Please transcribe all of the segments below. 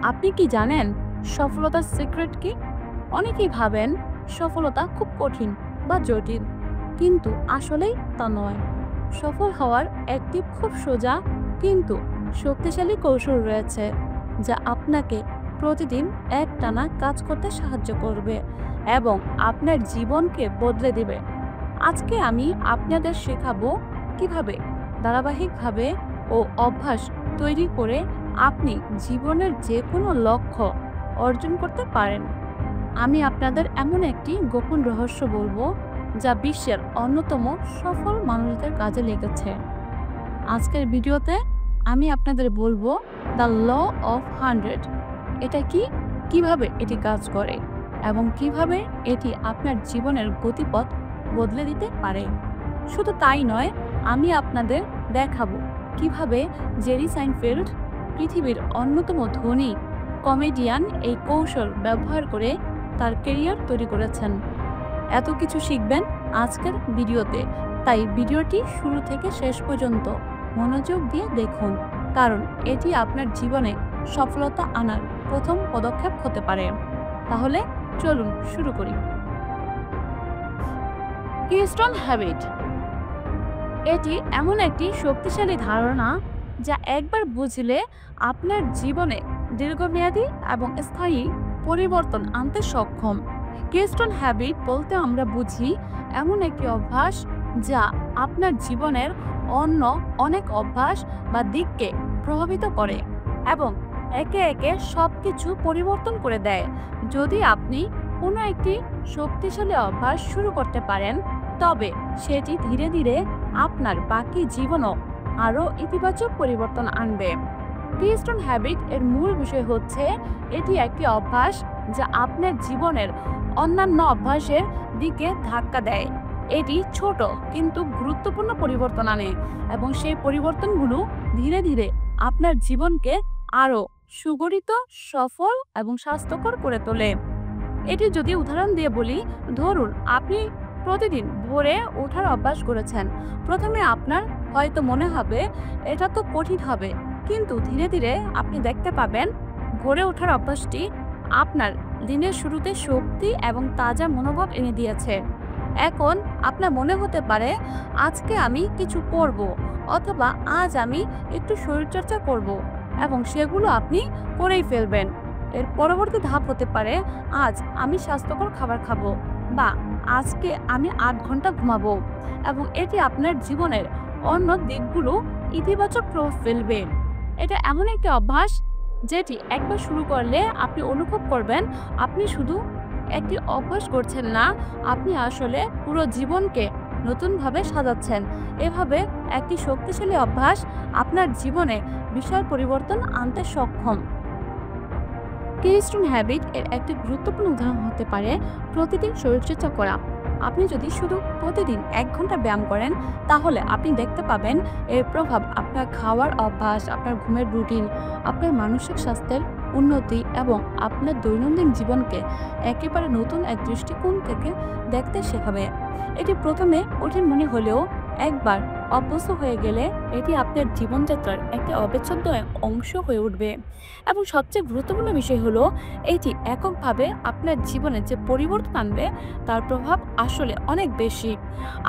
আপনি কি জানেন সফলতার সিক্রেট কি? অনেকেই ভাবেন সফলতা খুব কঠিন বা জটিল, কিন্তু আসলেই তা নয়। সফল হওয়ার একটি খুব সোজা কিন্তু শক্তিশালী কৌশল রয়েছে, যা আপনাকে প্রতিদিন একটানা কাজ করতে সাহায্য করবে এবং আপনার জীবনকে বদলে দেবে। আজকে আমি আপনাদের শেখাবো কিভাবে ধারাবাহিকভাবে ও অভ্যাস তৈরি করে আপনি জীবনের যে কোনো লক্ষ্য অর্জন করতে পারেন। আমি আপনাদের এমন একটি গোপন রহস্য বলবো, যা বিশ্বের অন্যতম সফল মানুষদের কাজে লেগেছে। আজকের ভিডিওতে আমি আপনাদের বলবো দ্য ল অফ 100। এটা কি, কিভাবে এটি কাজ করে এবং কিভাবে এটি আপনার জীবনের গতিপথ বদলে দিতে পারে। শুধু তাই নয়, আমি আপনাদের দেখাবো কিভাবে জেরি সাইনফেল্ড, পৃথিবীর অন্যতম ধনী কমেডিয়ান, এই কৌশল ব্যবহার করে তার ক্যারিয়ার তৈরি করেছেন। এত কিছু শিখবেন আজকের ভিডিওতে, তাই ভিডিওটি শুরু থেকে শেষ পর্যন্ত মনোযোগ দিয়ে দেখুন, কারণ এটি আপনার জীবনে সফলতা আনার প্রথম পদক্ষেপ হতে পারে। তাহলে চলুন শুরু করি। Keystone habit. এটি এমন একটি শক্তিশালী ধারণা যা একবার বুঝলে আপনার জীবনে দীর্ঘমেয়াদী এবং স্থায়ী পরিবর্তন আনতে সক্ষম। কিস্টোন হ্যাবিট বলতে আমরা বুঝি এমন একটি অভ্যাস যা আপনার জীবনের অন্য অনেক অভ্যাস বা দিককে প্রভাবিত করে এবং একে একে সবকিছু পরিবর্তন করে দেয়। যদি আপনি কোনো একটি শক্তিশালী অভ্যাস শুরু করতে পারেন, তবে সেটি ধীরে ধীরে আপনার বাকি জীবনও আরও ইতিবাচক পরিবর্তন আনবে। কিস্টোন হ্যাবিট এর মূল বিষয় হচ্ছে এটি একটি অভ্যাস যা আপনার জীবনের অন্যান্য অভ্যাসের দিকে ধাক্কা দেয়। এটি ছোট কিন্তু গুরুত্বপূর্ণ পরিবর্তন আনে এবং সেই পরিবর্তনগুলো ধীরে ধীরে আপনার জীবনকে আরও সুগঠিত, সফল এবং স্বাস্থ্যকর করে তোলে। এটি যদি উদাহরণ দিয়ে বলি, ধরুন আপনি প্রতিদিন ভোরে ওঠার অভ্যাস করেছেন। প্রথমে আপনার হয়তো মনে হবে এটা তো কঠিন হবে, কিন্তু ধীরে ধীরে আপনি দেখতে পাবেন ভোরে ওঠার অভ্যাসটি আপনার দিনের শুরুতে শক্তি এবং তাজা মনোভাব এনে দিয়েছে। এখন আপনার মনে হতে পারে আজকে আমি কিছু পড়ব, অথবা আজ আমি একটু শরীরচর্চা করব, এবং সেগুলো আপনি করেই ফেলবেন। এর পরবর্তী ধাপ হতে পারে আজ আমি স্বাস্থ্যকর খাবার খাবো, বা আজকে আমি 8 ঘন্টা ঘুমাবো, এবং এটি আপনার জীবনের অন্য দিকগুলো ইতিবাচক প্রভাব ফেলবে। এটা এমন একটি অভ্যাস যেটি একবার শুরু করলে আপনি অনুভব করবেন আপনি শুধু একটি অভ্যাস করছেন না, আপনি আসলে পুরো জীবনকে নতুনভাবে সাজাচ্ছেন। এভাবে একটি শক্তিশালী অভ্যাস আপনার জীবনে বিশাল পরিবর্তন আনতে সক্ষম। কিস্টোন হ্যাবিট এর একটি গুরুত্বপূর্ণ উদাহরণ হতে পারে প্রতিদিন শরীরচর্চা করা। আপনি যদি শুধু প্রতিদিন 1 ঘন্টা ব্যায়াম করেন, তাহলে আপনি দেখতে পাবেন এর প্রভাব আপনার খাওয়ার অভ্যাস, আপনার ঘুমের রুটিন, আপনার মানসিক স্বাস্থ্যের উন্নতি এবং আপনার দৈনন্দিন জীবনকে একেবারে নতুন এক দৃষ্টিকোণ থেকে দেখতে শেখাবে। এটি প্রথমে কঠিন মনে হলেও একবার অভ্যস্ত হয়ে গেলে এটি আপনার জীবনযাত্রার একটি অবিচ্ছেদ্য অংশ হয়ে উঠবে। এবং সবচেয়ে গুরুত্বপূর্ণ বিষয় হলো এটি এককভাবে আপনার জীবনে যে পরিবর্তন আনবে তার প্রভাব আসলে অনেক বেশি।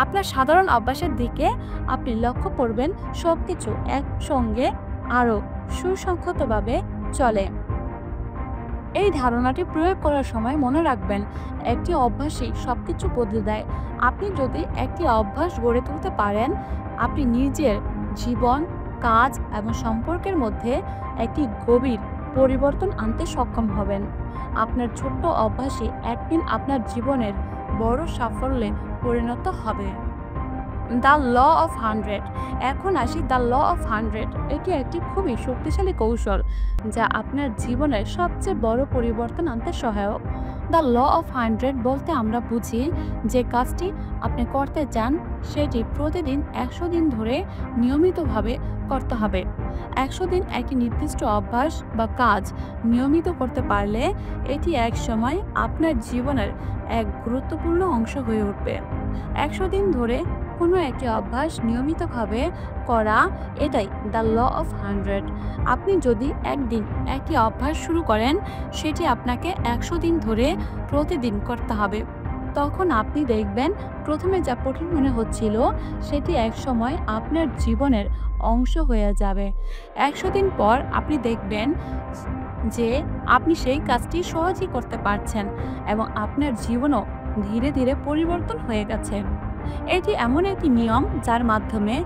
আপনার সাধারণ অভ্যাসের দিকে আপনি লক্ষ্য করবেন সবকিছু একসঙ্গে আরও সুসংহতভাবে চলে। এই ধারণাটি প্রয়োগ করার সময় মনে রাখবেন, একটি অভ্যাসই সবকিছু বদলে দেয়। আপনি যদি একটি অভ্যাস গড়ে তুলতে পারেন, আপনি নিজের জীবন, কাজ এবং সম্পর্কের মধ্যে একটি গভীর পরিবর্তন আনতে সক্ষম হবেন। আপনার ছোট্ট অভ্যাসই একদিন আপনার জীবনের বড় সাফল্যে পরিণত হবে। The law of 100। এখন আসি দ্য ল অফ 100। এটি একটি খুবই শক্তিশালী কৌশল যা আপনার জীবনের সবচেয়ে বড় পরিবর্তন আনতে সহায়ক। দ্য ল অফ 100 বলতে আমরা বুঝি যে কাজটি আপনি করতে চান সেটি প্রতিদিন 100 দিন ধরে নিয়মিতভাবে করতে হবে। 100 দিন একটি নির্দিষ্ট অভ্যাস বা কাজ নিয়মিত করতে পারলে এটি এক সময় আপনার জীবনের এক গুরুত্বপূর্ণ অংশ হয়ে উঠবে। 100 দিন ধরে কোনো একটি অভ্যাস নিয়মিতভাবে করা, এটাই দ্য ল অফ 100। আপনি যদি একদিন একটি অভ্যাস শুরু করেন, সেটি আপনাকে 100 দিন ধরে প্রতিদিন করতে হবে। তখন আপনি দেখবেন প্রথমে যা কঠিন মনে হচ্ছিল সেটি একসময় আপনার জীবনের অংশ হয়ে যাবে। 100 দিন পর আপনি দেখবেন যে আপনি সেই কাজটি সহজেই করতে পারছেন এবং আপনার জীবনও ধীরে ধীরে পরিবর্তন হয়ে গেছে। এটি এমন একটি নিয়ম যার মাধ্যমে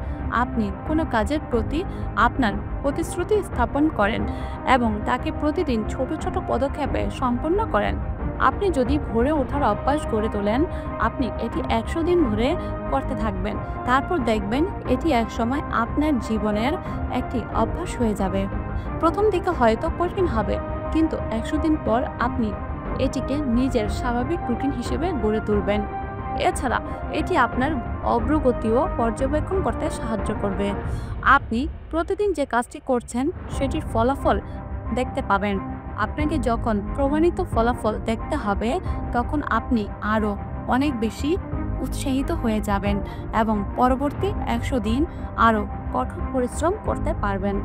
আপনি কোনো কাজের প্রতি আপনার প্রতিশ্রুতি স্থাপন করেন এবং তাকে প্রতিদিন ছোট ছোট পদক্ষেপে সম্পন্ন করেন। আপনি যদি ভোরে ওঠার অভ্যাস গড়ে তোলেন, আপনি এটি 100 দিন ধরে করতে থাকবেন। তারপর দেখবেন এটি একসময় আপনার জীবনের একটি অভ্যাস হয়ে যাবে। প্রথম দিকে হয়তো কঠিন হবে, কিন্তু 100 দিন পর আপনি এটিকে নিজের স্বাভাবিক রুটিন হিসেবে গড়ে তুলবেন। এছাড়া এটি আপনার অগ্রগতিও পর্যবেক্ষণ করতে সাহায্য করবে। আপনি প্রতিদিন যে কাজটি করছেন সেটির ফলাফল দেখতে পাবেন। আপনাকে যখন প্রমাণিত ফলাফল দেখতে হবে, তখন আপনি আরও অনেক বেশি উৎসাহিত হয়ে যাবেন এবং পরবর্তী 100 দিন আরও কঠোর পরিশ্রম করতে পারবেন।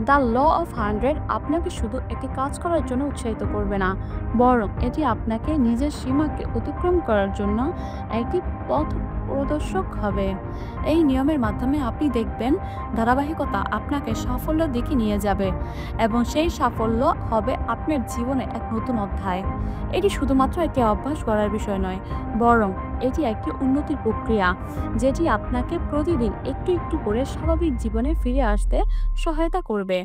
দ্য ল অফ 100 আপনাকে শুধু একটি কাজ করার জন্য উৎসাহিত করবে না, বরং এটি আপনাকে নিজের সীমাকে অতিক্রম করার জন্য একটি পথ প্রদর্শক হবে। এই নিয়মের মাধ্যমে আপনি দেখবেন ধারাবাহিকতা আপনাকে সাফল্যের দিকে নিয়ে যাবে এবং সেই সাফল্য হবে আপনার জীবনে এক নতুন অধ্যায়। এটি শুধুমাত্র একটি অভ্যাস করার বিষয় নয়, বরং এটি একটি উন্নতির প্রক্রিয়া যেটি আপনাকে প্রতিদিন একটু একটু করে স্বাভাবিক জীবনে ফিরে আসতে সহায়তা করবে।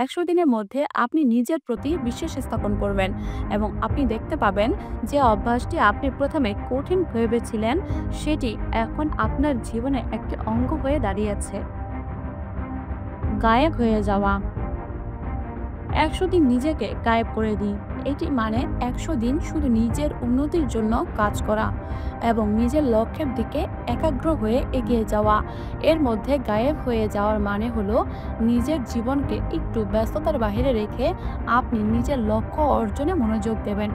100 দিনের মধ্যে আপনি নিজের প্রতি বিশ্বাস স্থাপন করবেন এবং আপনি দেখতে পাবেন যে অভ্যাসটি আপনি প্রথমে কঠিন ভেবেছিলেন সেটি এখন আপনার জীবনে একটি অঙ্গ হয়ে দাঁড়িয়েছে। গায়েব হয়ে যাওয়া। 100 দিন নিজেকে গায়েব করে দিই, এটি মানে 100 দিন শুধু নিজের উন্নতির জন্য কাজ করা এবং নিজের লক্ষ্যের দিকে একাগ্র হয়ে এগিয়ে যাওয়া। এর মধ্যে গায়েব হয়ে যাওয়ার মানে হলো নিজের জীবনকে একটু ব্যস্ততার বাইরে রেখে আপনি নিজের লক্ষ্য অর্জনে মনোযোগ দেবেন।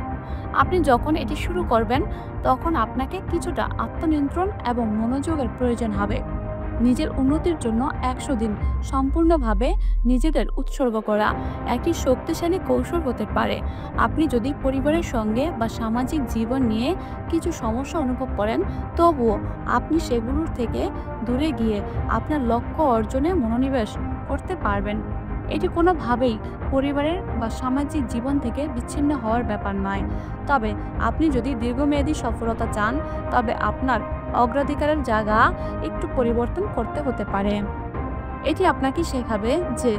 আপনি যখন এটি শুরু করবেন, তখন আপনাকে কিছুটা আত্মনিয়ন্ত্রণ এবং মনোযোগের প্রয়োজন হবে। নিজের উন্নতির জন্য 100 দিন সম্পূর্ণভাবে নিজেদের উৎসর্গ করা একটি শক্তিশালী কৌশল হতে পারে। আপনি যদি পরিবারের সঙ্গে বা সামাজিক জীবন নিয়ে কিছু সমস্যা অনুভব করেন, তবুও আপনি সেগুলোর থেকে দূরে গিয়ে আপনার লক্ষ্য অর্জনে মনোনিবেশ করতে পারবেন। এটি কোনোভাবেই পরিবারের বা সামাজিক জীবন থেকে বিচ্ছিন্ন হওয়ার ব্যাপার নয়। তবে আপনি যদি দীর্ঘমেয়াদী সফলতা চান, তবে আপনার অগ্রাধিকারের জায়গা একটু পরিবর্তন করতে হতে পারে। এটি আপনাকে শেখাবে যে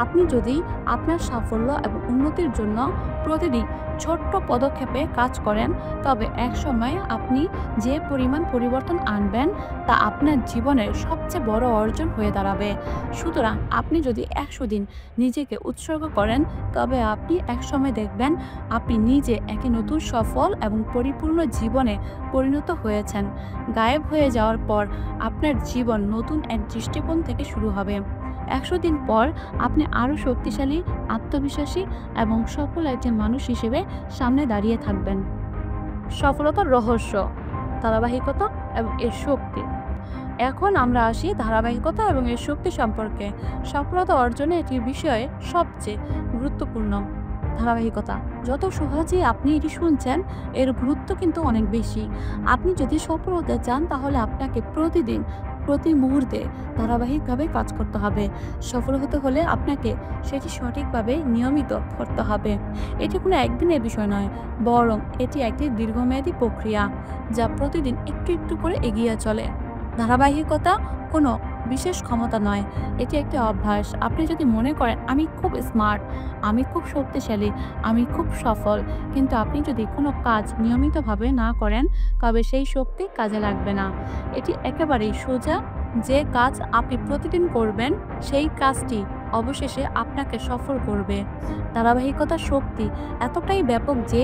আপনি যদি আপনার সাফল্য এবং উন্নতির জন্য প্রতিদিন ছোট্ট পদক্ষেপে কাজ করেন, তবে একসময় আপনি যে পরিমাণ পরিবর্তন আনবেন তা আপনার জীবনের সবচেয়ে বড় অর্জন হয়ে দাঁড়াবে। সুতরাং আপনি যদি 100 দিন নিজেকে উৎসর্গ করেন, তবে আপনি একসময় দেখবেন আপনি নিজে একটি নতুন সফল এবং পরিপূর্ণ জীবনে পরিণত হয়েছেন। গায়েব হয়ে যাওয়ার পর আপনার জীবন নতুন এক দৃষ্টিকোণ থেকে শুরু হবে। 100 দিন পর আপনি আরও শক্তিশালী, আত্মবিশ্বাসী এবং সফল একজন মানুষ হিসেবে সামনে দাঁড়িয়ে থাকবেন। সফলতার রহস্য, ধারাবাহিকতা এবং এর শক্তি। এখন আমরা আসি ধারাবাহিকতা এবং এর শক্তি সম্পর্কে। সফলতা অর্জনে এটি বিষয়ে সবচেয়ে গুরুত্বপূর্ণ ধারাবাহিকতা। যত সহজেই আপনি এটি শুনছেন, এর গুরুত্ব কিন্তু অনেক বেশি। আপনি যদি সফল হতে চান, তাহলে আপনাকে প্রতিদিন প্রতি মুহূর্তে ধারাবাহিকভাবে কাজ করতে হবে। সফল হতে হলে আপনাকে সেটি সঠিকভাবে নিয়মিত করতে হবে। এটি কোনো একদিনের বিষয় নয়, বরং এটি একটি দীর্ঘমেয়াদী প্রক্রিয়া যা প্রতিদিন একটু একটু করে এগিয়ে চলে। ধারাবাহিকতা কোনো বিশেষ ক্ষমতা নয়, এটি একটি অভ্যাস। আপনি যদি মনে করেন আমি খুব স্মার্ট, আমি খুব শক্তিশালী, আমি খুব সফল, কিন্তু আপনি যদি কোনো কাজ নিয়মিতভাবে না করেন, তবে সেই শক্তি কাজে লাগবে না। এটি একেবারেই সোজা। যে কাজ আপনি প্রতিদিন করবেন, সেই কাজটি অবশেষে আপনাকে সফল করবে। ধারাবাহিকতার শক্তি এতটাই ব্যাপক যে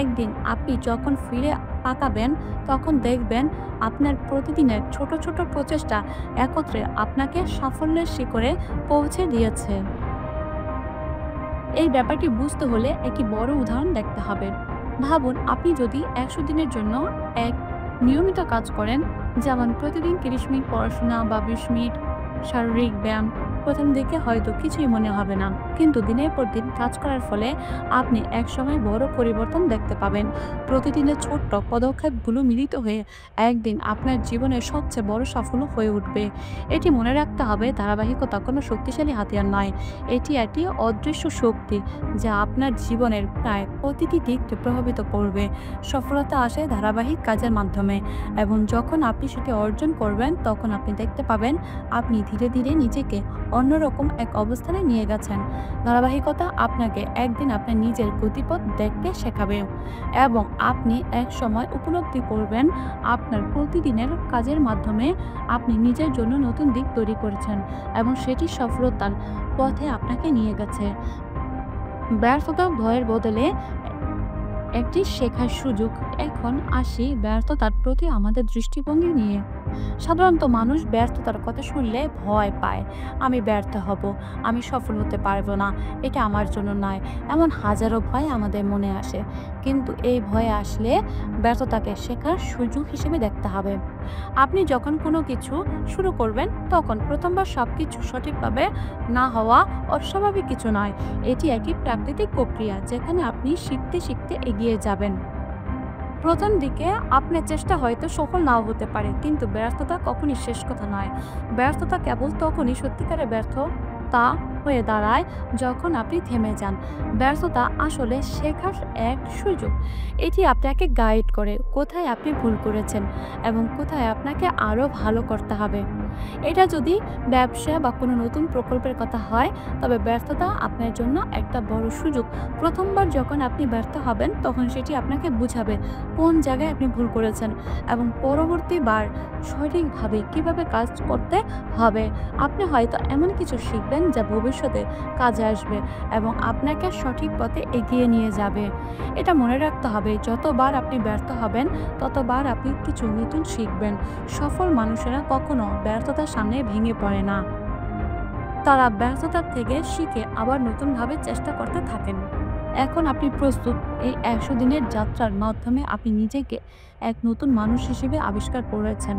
একদিন আপনি যখন ফিরে তাকাবেন, তখন দেখবেন আপনার প্রতিদিনের ছোট ছোট প্রচেষ্টা একত্রে আপনাকে সাফল্যের শিখরে পৌঁছে দিয়েছে। এই ব্যাপারটি বুঝতে হলে একটি বড় উদাহরণ দেখতে হবে। ভাবুন, আপনি যদি 100 দিনের জন্য এক নিয়মিত কাজ করেন, যেমন প্রতিদিন ৩০ মিনিট পড়াশোনা বা ২০ মিনিট শারীরিক ব্যায়াম, প্রথম দিকে হয়তো কিছুই মনে হবে না, কিন্তু দিনের পর দিন কাজ করার ফলে আপনি একসময় বড় পরিবর্তন দেখতে পাবেন। প্রতিদিনের ছোট্ট পদক্ষেপগুলো মিলিত হয়ে একদিন আপনার জীবনের সবচেয়ে বড় সাফল্য হয়ে উঠবে। এটি মনে রাখতে হবে, ধারাবাহিকতা কোনো শক্তিশালী হাতিয়ার নয়, এটি একটি অদৃশ্য শক্তি যা আপনার জীবনের প্রায় প্রতিটি দিককে প্রভাবিত করবে। সফলতা আসে ধারাবাহিক কাজের মাধ্যমে, এবং যখন আপনি সেটি অর্জন করবেন তখন আপনি দেখতে পাবেন আপনি ধীরে ধীরে নিজেকে অন্যরকম এক অবস্থানে নিয়ে গেছেন। ধারাবাহিকতা আপনাকে একদিন আপনার নিজের গতিপথ দেখতে শেখাবে, এবং আপনি এক সময় উপলব্ধি করবেন আপনার প্রতিদিনের কাজের মাধ্যমে আপনি নিজের জন্য নতুন দিক তৈরি করেছেন, এবং সেটি সফলতার পথে আপনাকে নিয়ে গেছে। ব্যর্থতা ভয়ের বদলে একটি শেখার সুযোগ। এখন আসি ব্যর্থতার প্রতি আমাদের দৃষ্টিভঙ্গি নিয়ে। সাধারণত মানুষ ব্যর্থতার কথা শুনলে ভয় পায়। আমি ব্যর্থ হব, আমি সফল হতে পারবো না, এটা আমার জন্য নয়। এমন হাজারো ভয় আমাদের মনে আসে। কিন্তু এই ভয় আসলে ব্যর্থতাকে শেখার সুযোগ হিসেবে দেখতে হবে। আপনি যখন কোনো কিছু শুরু করবেন তখন প্রথমবার সবকিছু সঠিকভাবে না হওয়া অস্বাভাবিক কিছু নয়। এটি একটি প্রাকৃতিক প্রক্রিয়া যেখানে আপনি শিখতে শিখতে এগিয়ে যাবেন। প্রথম দিকে আপনার চেষ্টা হয়তো সফল নাও হতে পারে, কিন্তু ব্যর্থতা কখনই শেষ কথা নয়। ব্যর্থতা কেবল তখনই সত্যিকারের ব্যর্থতা হয়ে দাঁড়ায় যখন আপনি থেমে যান। ব্যর্থতা আসলে শেখার এক সুযোগ। এটি আপনাকে গাইড করে কোথায় আপনি ভুল করেছেন এবং কোথায় আপনাকে আরও ভালো করতে হবে। এটা যদি ব্যবসা বা কোনো নতুন প্রকল্পের কথা হয়, তবে ব্যর্থতা আপনার জন্য একটা বড় সুযোগ। প্রথমবার যখন আপনি ব্যর্থ হবেন তখন সেটি আপনাকে বুঝাবে কোন জায়গায় আপনি ভুল করেছেন, এবং পরবর্তীবার সঠিকভাবে কিভাবে কাজ করতে হবে। আপনি হয়তো এমন কিছু শিখবেন যা ভবিষ্যতে কাজে আসবে এবং আপনাকে সঠিক পথে এগিয়ে নিয়ে যাবে। এটা মনে রাখতে হবে, যতবার আপনি ব্যর্থ হবেন ততবার আপনি কিছু নতুন শিখবেন। সফল মানুষেরা কখনো ব্যর্থতার সামনে ভেঙে পড়ে না, তারা ব্যর্থতার থেকে শিখে আবার নতুনভাবে চেষ্টা করতে থাকেন। এখন আপনি প্রস্তুত। এই ১০০ দিনের যাত্রার মাধ্যমে আপনি নিজেকে এক নতুন মানুষ হিসেবে আবিষ্কার করেছেন।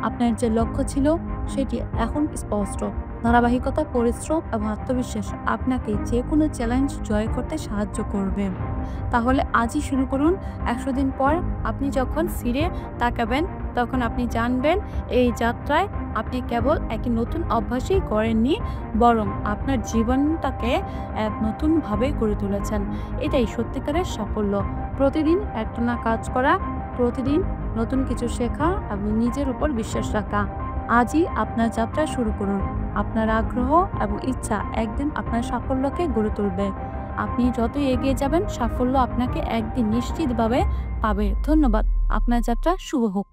আপনার যে লক্ষ্য ছিল সেটি এখন স্পষ্ট। ধারাবাহিকতা, পরিশ্রম এবং আত্মবিশ্বাস আপনাকে যে কোনো চ্যালেঞ্জ জয় করতে সাহায্য করবে। তাহলে আজই শুরু করুন। ১০০ দিন পর আপনি যখন ফিরে তাকাবেন তখন আপনি জানবেন এই যাত্রায় আপনি কেবল একটি নতুন অভ্যাসই করেননি, বরং আপনার জীবনটাকে এক নতুনভাবে গড়ে তুলেছেন। এটাই সত্যিকারের সাফল্য। প্রতিদিন একটানা কাজ করা, প্রতিদিন নতুন কিছু শেখা এবং নিজের উপর বিশ্বাস রাখা। আজই আপনার যাত্রা শুরু করুন। আপনার আগ্রহ এবং ইচ্ছা একদিন আপনার সাফল্যকে গড়ে তুলবে। আপনি যতই এগিয়ে যাবেন সাফল্য আপনাকে একদিন নিশ্চিতভাবে পাবে। ধন্যবাদ। আপনার যাত্রা শুভ হোক।